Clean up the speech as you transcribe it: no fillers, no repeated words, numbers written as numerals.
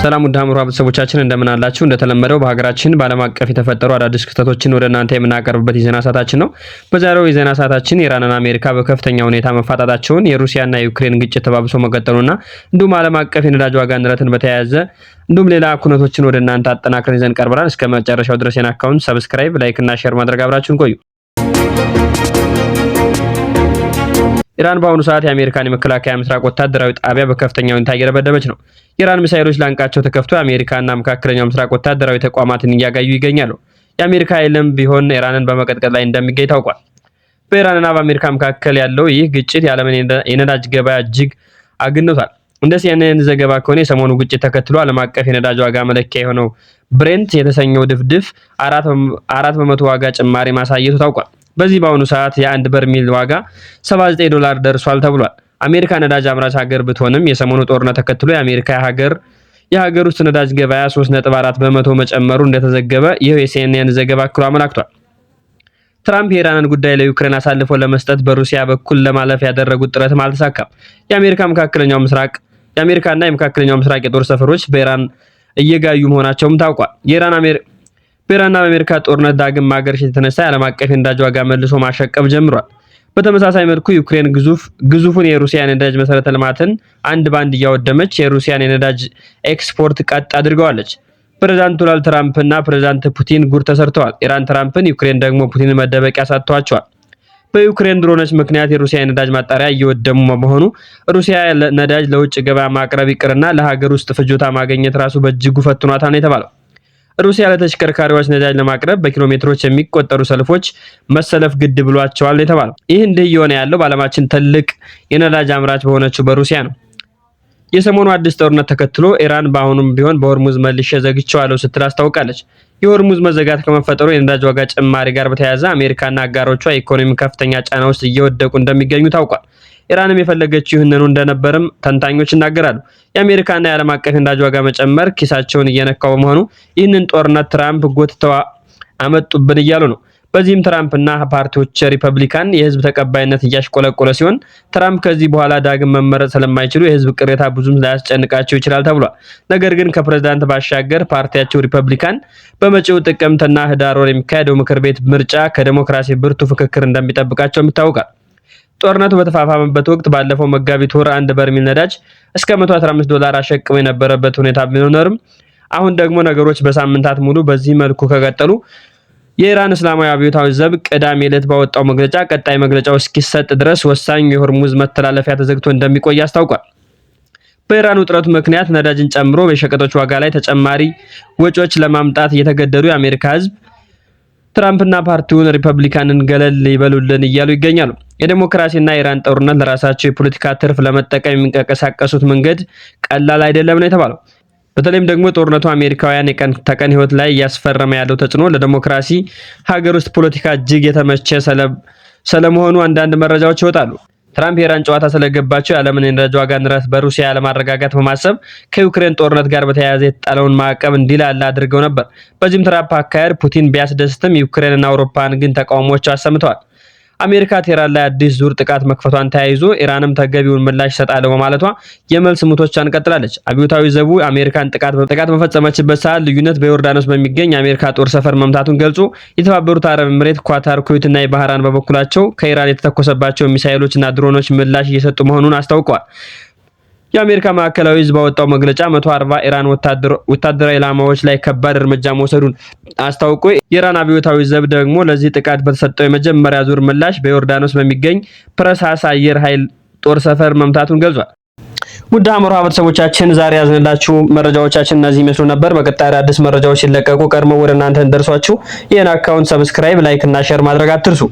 ሰላም ውድ አምሮ ቤተሰቦቻችን እንደምን አላችሁ? እንደተለመደው በሀገራችን በዓለም አቀፍ የተፈጠሩ አዳዲስ ክስተቶችን ወደ እናንተ የምናቀርብበት የዜና ሰዓታችን ነው። በዛሬው የዜና ሰዓታችን ኢራንና አሜሪካ በከፍተኛ ሁኔታ መፋጣጣቸውን፣ የሩሲያና የዩክሬን ግጭት ተባብሶ መቀጠሉና እንዲሁም ዓለም አቀፍ የነዳጅ ዋጋ ንረትን በተያያዘ እንዲሁም ሌላ ኩነቶችን ወደ እናንተ አጠናክረን ይዘን ቀርበናል። እስከ መጨረሻው ድረስ የናካውን ሰብስክራይብ፣ ላይክ እና ሼር ማድረግ አብራችሁን ቆዩ። ኢራን በአሁኑ ሰዓት የአሜሪካን የመከላከያ ምስራቅ ወታደራዊ ጣቢያ በከፍተኛ ሁኔታ እየደበደበች ነው። የኢራን ሚሳኤሎች ላንቃቸው ተከፍቶ የአሜሪካና መካከለኛው ምስራቅ ወታደራዊ ተቋማትን እያጋዩ ይገኛሉ። የአሜሪካ ኃይልም ቢሆን ኢራንን በመቀጥቀጥ ላይ እንደሚገኝ ታውቋል። በኢራንና በአሜሪካ መካከል ያለው ይህ ግጭት የዓለምን የነዳጅ ገበያ እጅግ አግንቷል። እንደ CNN ዘገባ ከሆነ የሰሞኑ ግጭት ተከትሎ ዓለም አቀፍ የነዳጅ ዋጋ መለኪያ የሆነው ብሬንት የተሰኘው ድፍድፍ 4% ዋጋ ጭማሪ ማሳየቱ ታውቋል። በዚህ በአሁኑ ሰዓት የአንድ በርሜል ዋጋ $79 ደርሷል ተብሏል። አሜሪካ ነዳጅ አምራች ሀገር ብትሆንም የሰሞኑ ጦርነት ተከትሎ የአሜሪካ የሀገር ውስጥ ነዳጅ ገበያ 3.4% መጨመሩ እንደተዘገበ ይህ የሲኤንኤን ዘገባ አክሎ አመላክቷል። ትራምፕ የኢራንን ጉዳይ ለዩክሬን አሳልፎ ለመስጠት በሩሲያ በኩል ለማለፍ ያደረጉት ጥረትም አልተሳካም። የአሜሪካና የመካከለኛው ምስራቅ የጦር ሰፈሮች በኢራን እየጋዩ መሆናቸውም ታውቋል። በኢራንና በአሜሪካ ጦርነት ዳግም ማገርሸት የተነሳ የዓለም አቀፍ የነዳጅ ዋጋ መልሶ ማሸቀብ ጀምሯል። በተመሳሳይ መልኩ ዩክሬን ግዙፉን የሩሲያ ነዳጅ መሰረተ ልማትን አንድ ባንድ እያወደመች የሩሲያን የነዳጅ ኤክስፖርት ቀጥ አድርገዋለች። ፕሬዝዳንት ዶናልድ ትራምፕ እና ፕሬዝዳንት ፑቲን ጉድ ተሰርተዋል። ኢራን ትራምፕን፣ ዩክሬን ደግሞ ፑቲንን መደበቂያ ሰጥቷቸዋል። በዩክሬን ድሮኖች ምክንያት የሩሲያ የነዳጅ ማጣሪያ እየወደሙ በመሆኑ ሩሲያ ነዳጅ ለውጭ ገበያ ማቅረብ ይቅርና ለሀገር ውስጥ ፍጆታ ማግኘት ራሱ በእጅጉ ፈትኗታል ነው የተባለው። ሩሲያ ለተሽከርካሪዎች ነዳጅ ለማቅረብ በኪሎሜትሮች የሚቆጠሩ ሰልፎች መሰለፍ ግድ ብሏቸዋል የተባለው። ይህ እንዲህ እየሆነ ያለው በዓለማችን ትልቅ የነዳጅ አምራች በሆነችው በሩሲያ ነው። የሰሞኑ አዲስ ጦርነት ተከትሎ ኢራን በአሁኑም ቢሆን በሆርሙዝ መልሼ ዘግቼዋለሁ ስትል አስታውቃለች። የሆርሙዝ መዘጋት ከመፈጠሩ የነዳጅ ዋጋ ጭማሪ ጋር በተያያዘ አሜሪካና አጋሮቿ ኢኮኖሚ ከፍተኛ ጫና ውስጥ እየወደቁ እንደሚገኙ ታውቋል። ኢራንም የፈለገችው ይህንኑ እንደነበርም ተንታኞች ይናገራሉ። የአሜሪካና የዓለም አቀፍ የነዳጅ ዋጋ መጨመር ኪሳቸውን እየነካው በመሆኑ ይህንን ጦርነት ትራምፕ ጎትተው አመጡብን እያሉ ነው። በዚህም ትራምፕና ፓርቲዎች ሪፐብሊካን የህዝብ ተቀባይነት እያሽቆለቆለ ሲሆን ትራምፕ ከዚህ በኋላ ዳግም መመረጥ ስለማይችሉ የህዝብ ቅሬታ ብዙም ላያስጨንቃቸው ይችላል ተብሏል። ነገር ግን ከፕሬዝዳንት ባሻገር ፓርቲያቸው ሪፐብሊካን በመጪው ጥቅምትና ህዳር ወር የሚካሄደው ምክር ቤት ምርጫ ከዲሞክራሲ ብርቱ ፍክክር እንደሚጠብቃቸው ይታወቃል። ጦርነቱ በተፋፋመበት ወቅት ባለፈው መጋቢት ወር አንድ በርሜል ነዳጅ እስከ $115 አሸቅቦ የነበረበት ሁኔታ ቢኖርም አሁን ደግሞ ነገሮች በሳምንታት ሙሉ በዚህ መልኩ ከቀጠሉ የኢራን እስላማዊ አብዮታዊ ዘብ ቅዳሜ ዕለት ባወጣው መግለጫ ቀጣይ መግለጫው እስኪሰጥ ድረስ ወሳኝ የሆርሙዝ መተላለፊያ ተዘግቶ እንደሚቆይ አስታውቋል። በኢራን ውጥረቱ ምክንያት ነዳጅን ጨምሮ በሸቀጦች ዋጋ ላይ ተጨማሪ ወጪዎች ለማምጣት እየተገደዱ የአሜሪካ ህዝብ ትራምፕና ፓርቲውን ሪፐብሊካንን ገለል ይበሉልን እያሉ ይገኛሉ። የዲሞክራሲና የኢራን ጦርነት ለራሳቸው የፖለቲካ ትርፍ ለመጠቀም የሚንቀሳቀሱት መንገድ ቀላል አይደለም ነው የተባለው። በተለይም ደግሞ ጦርነቱ አሜሪካውያን የቀን ተቀን ህይወት ላይ እያስፈረመ ያለው ተጽዕኖ ለዲሞክራሲ ሀገር ውስጥ ፖለቲካ እጅግ የተመቸ ስለመሆኑ አንዳንድ መረጃዎች ይወጣሉ። ትራምፕ የኢራን ጨዋታ ስለገባቸው የዓለምን የነዳጅ ዋጋ ንረት በሩሲያ ያለማረጋጋት በማሰብ ከዩክሬን ጦርነት ጋር በተያያዘ የተጣለውን ማዕቀብ እንዲላላ አድርገው ነበር። በዚህም ትራምፕ አካሄድ ፑቲን ቢያስደስትም ዩክሬንና አውሮፓን ግን ተቃውሞዎች አሰምተዋል። አሜሪካ ቴህራን ላይ አዲስ ዙር ጥቃት መክፈቷን ተያይዞ ኢራንም ተገቢውን ምላሽ ሰጣለው በማለቷ የመልስ ምቶቿን ቀጥላለች። አብዮታዊ ዘቡ አሜሪካን ጥቃት በፈጸመችበት ሰዓት ልዩነት በዮርዳኖስ በሚገኝ የአሜሪካ ጦር ሰፈር መምታቱን ገልጾ የተባበሩት አረብ ኤምሬት፣ ኳታር፣ ኩዌትና ባህራን በበኩላቸው ከኢራን የተተኮሰባቸው ሚሳኤሎችና ድሮኖች ምላሽ እየሰጡ መሆኑን አስታውቀዋል። የአሜሪካ ማዕከላዊ ህዝብ ባወጣው መግለጫ 140 ኢራን ወታደራዊ ኢላማዎች ላይ ከባድ እርምጃ መውሰዱን አስታውቆ የኢራን አብዮታዊ ዘብ ደግሞ ለዚህ ጥቃት በተሰጠው የመጀመሪያ ዙር ምላሽ በዮርዳኖስ በሚገኝ ፕረሳስ አየር ኃይል ጦር ሰፈር መምታቱን ገልጿል። ውድ አምሮ ቤተሰቦቻችን ዛሬ ያዝንላችሁ መረጃዎቻችን እነዚህ ይመስሉ ነበር። በቀጣይ አዲስ መረጃዎች ሲለቀቁ ቀድሞ ወደ እናንተ እንደርሷችሁ ይህን አካውንት ሰብስክራይብ፣ ላይክ እና ሼር ማድረግ አትርሱ።